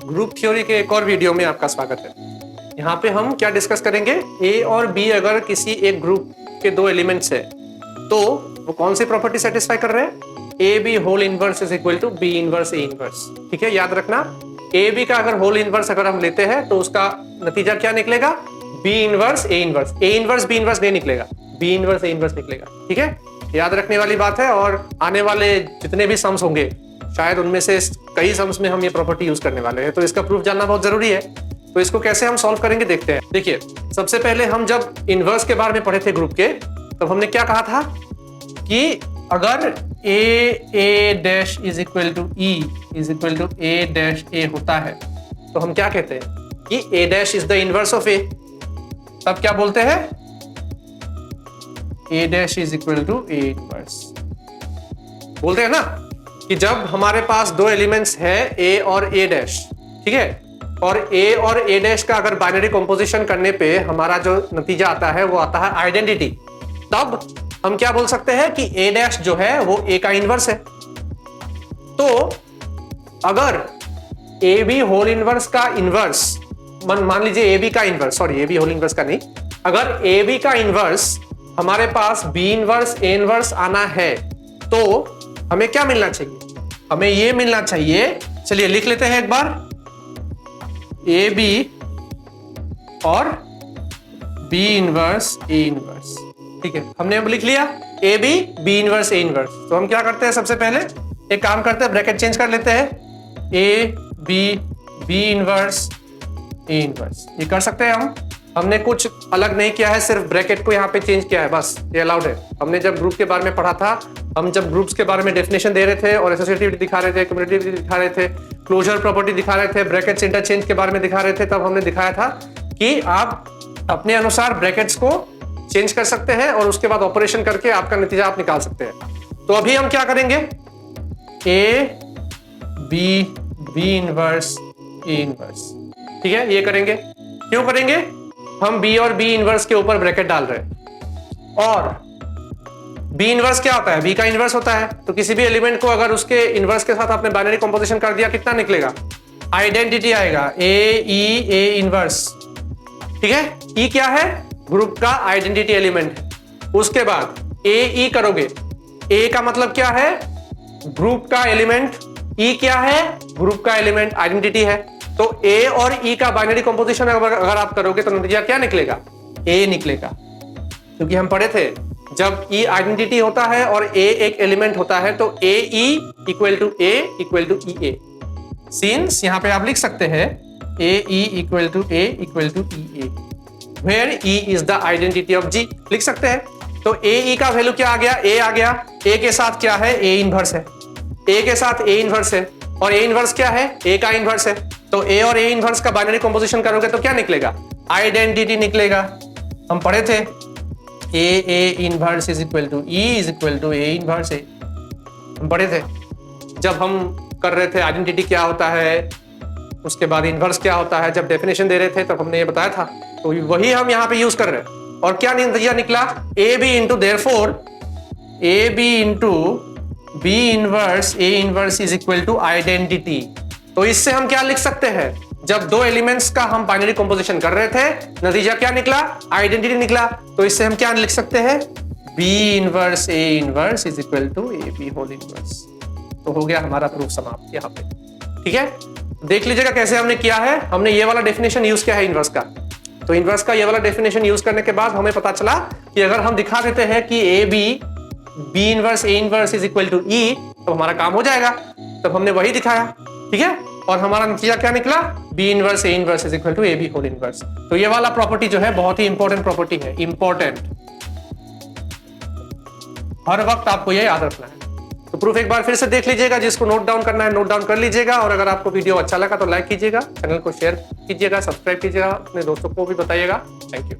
Group theory के एक और वीडियो में आपका स्वागत है। यहाँ पे हम क्या डिस्कस करेंगे, ए और बी अगर किसी एक ग्रुप के दो एलिमेंट्स है तो वो कौन सी प्रॉपर्टी सेटिस्फाई कर रहे हैं, A B whole inverse is equal to B inverse A inverse. ठीक है, याद रखना ए बी का अगर होल इनवर्स अगर हम लेते हैं तो उसका नतीजा क्या निकलेगा, बी इनवर्स ए इनवर्स। ए इनवर्स बी इनवर्स नहीं निकलेगा, बी इनवर्स ए इनवर्स निकलेगा। ठीक है, याद रखने वाली बात है। और आने वाले जितने भी सम्स होंगे शायद उनमें से कई सम्स में हम ये प्रॉपर्टी यूज करने वाले हैं, तो इसका प्रूफ जानना बहुत जरूरी है। तो इसको कैसे हम सॉल्व करेंगे देखते हैं। देखिए, सबसे पहले हम जब इनवर्स के बारे में पढ़े थे ग्रुप के, तब हमने क्या कहा था कि अगर a dash is equal to e is equal to a dash a होता है तो हम क्या कहते हैं कि a dash is the inverse of a. तब क्या बोलते हैं, a dash is equal to a inverse. बोलते हैं ना कि जब हमारे पास दो एलिमेंट्स है ए और ए डैश, ठीक है, और ए और ए डैश का अगर बाइनरी कंपोजिशन करने पे हमारा जो नतीजा आता है वो आता है आइडेंटिटी, तब हम क्या बोल सकते हैं कि ए डैश जो है वो ए का इनवर्स है। तो अगर ए बी होल इनवर्स का इनवर्स, मान लीजिए ए बी का inverse, sorry A B whole inverse का नहीं, अगर ए बी का इनवर्स हमारे पास बी इनवर्स ए इनवर्स आना है तो हमें क्या मिलना चाहिए, हमें ये मिलना चाहिए। चलिए लिख लेते हैं एक बार, ए बी और बी इनवर्स ए इनवर्स। ठीक है, हमने अब लिख लिया A B B inverse A inverse. तो हम क्या करते हैं, सबसे पहले एक काम करते हैं, ब्रैकेट चेंज कर लेते हैं, A B B inverse A inverse. ये कर सकते हैं हमने कुछ अलग नहीं किया है, सिर्फ ब्रैकेट को यहाँ पे चेंज किया है, बस ये अलाउड है। हमने जब ग्रुप के बारे में पढ़ा था, हम जब ग्रुप्स के बारे में डेफिनेशन दे रहे थे और एसोसिएटिविटी दिखा रहे थे, कम्युनिटी दिखा रहे थे, क्लोजर प्रॉपर्टी दिखा रहे थे, ब्रैकेट्स इंटरचेंज के बारे में दिखा रहे थे, तब हमने दिखाया था कि आप अपने अनुसार ब्रैकेट्स को चेंज कर सकते हैं और उसके बाद ऑपरेशन करके आपका नतीजा आप निकाल सकते हैं। तो अभी हम क्या करेंगे, A B B inverse A inverse. ठीक है, ये करेंगे। क्यों करेंगे, हम बी और बी इनवर्स के ऊपर ब्रैकेट डाल रहे हैं। और बी इनवर्स क्या होता है, बी का इनवर्स होता है। तो किसी भी एलिमेंट को अगर उसके इनवर्स के साथ आपने बाइनरी कंपोजिशन कर दिया, कितना निकलेगा, आइडेंटिटी आएगा, ए ई ए इनवर्स। ठीक है, ई क्या है, ग्रुप का आइडेंटिटी एलिमेंट है। उसके बाद ए ई करोगे, ए का मतलब क्या है, ग्रुप का एलिमेंट, ई क्या है, ग्रुप का एलिमेंट, आइडेंटिटी है। तो ए और ई का बाइनरी कंपोजिशन अगर आप करोगे तो नतीजा क्या निकलेगा, ए निकलेगा। क्योंकि हम पढ़े थे जब ई आइडेंटिटी होता है और ए एक एलिमेंट होता है तो a e equal to a equal to e a. Since यहां पे आप लिख सकते हैं a e equal to a equal to e a, where e is the identity of G, लिख सकते हैं। तो ए ई का वैल्यू क्या आ गया, ए आ गया। ए के साथ क्या है, ए इनवर्स है, ए के साथ ए इनवर्स है, और ए इनवर्स क्या है, ए का इनवर्स है। तो ए और ए इनवर्स का बाइनरी कंपोजिशन करोगे तो क्या निकलेगा, आइडेंटिटी निकलेगा। हम पढ़े थे a inverse is equal to e is equal to a inverse a, हम पढ़े थे जब हम कर रहे थे आइडेंटिटी क्या होता है, उसके बाद इनवर्स क्या होता है, जब डेफिनेशन दे रहे थे तब हमने ये बताया था। तो वही हम यहाँ पे यूज कर रहे हैं। और क्या नतीजा निकला, A B into therefore A B into B inverse A inverse is equal to identity. तो इससे हम क्या लिख सकते हैं, जब दो एलिमेंट्स का हम बाइनरी कंपोजिशन कर रहे थे, नतीजा क्या निकला, आइडेंटिटी निकला। तो इससे हम क्या लिख सकते हैं, B inverse A inverse is equal to A B whole inverse. तो हो गया हमारा प्रूफ समाप्त यहाँ पे। ठीक है, देख लीजिएगा कैसे हमने किया है। हमने ये वाला डेफिनेशन यूज किया है इनवर्स का। तो इनवर्स का ये वाला डेफिनेशन यूज करने के बाद हमें पता चला कि अगर हम दिखा देते हैं कि a B B inverse A inverse is equal to e, तो हमारा काम हो जाएगा। तब हमने वही दिखाया। ठीक है, और हमारा नतीजा क्या निकला, B inverse A inverse is equal to A B whole inverse. तो ये वाला प्रॉपर्टी जो है बहुत ही इंपॉर्टेंट प्रॉपर्टी है, इंपॉर्टेंट, हर वक्त आपको ये याद रखना है। तो प्रूफ एक बार फिर से देख लीजिएगा, जिसको नोट डाउन करना है नोट डाउन कर लीजिएगा। और अगर आपको वीडियो अच्छा लगा तो लाइक कीजिएगा, चैनल को शेयर कीजिएगा, सब्सक्राइब कीजिएगा, अपने दोस्तों को भी बताइएगा। Thank you.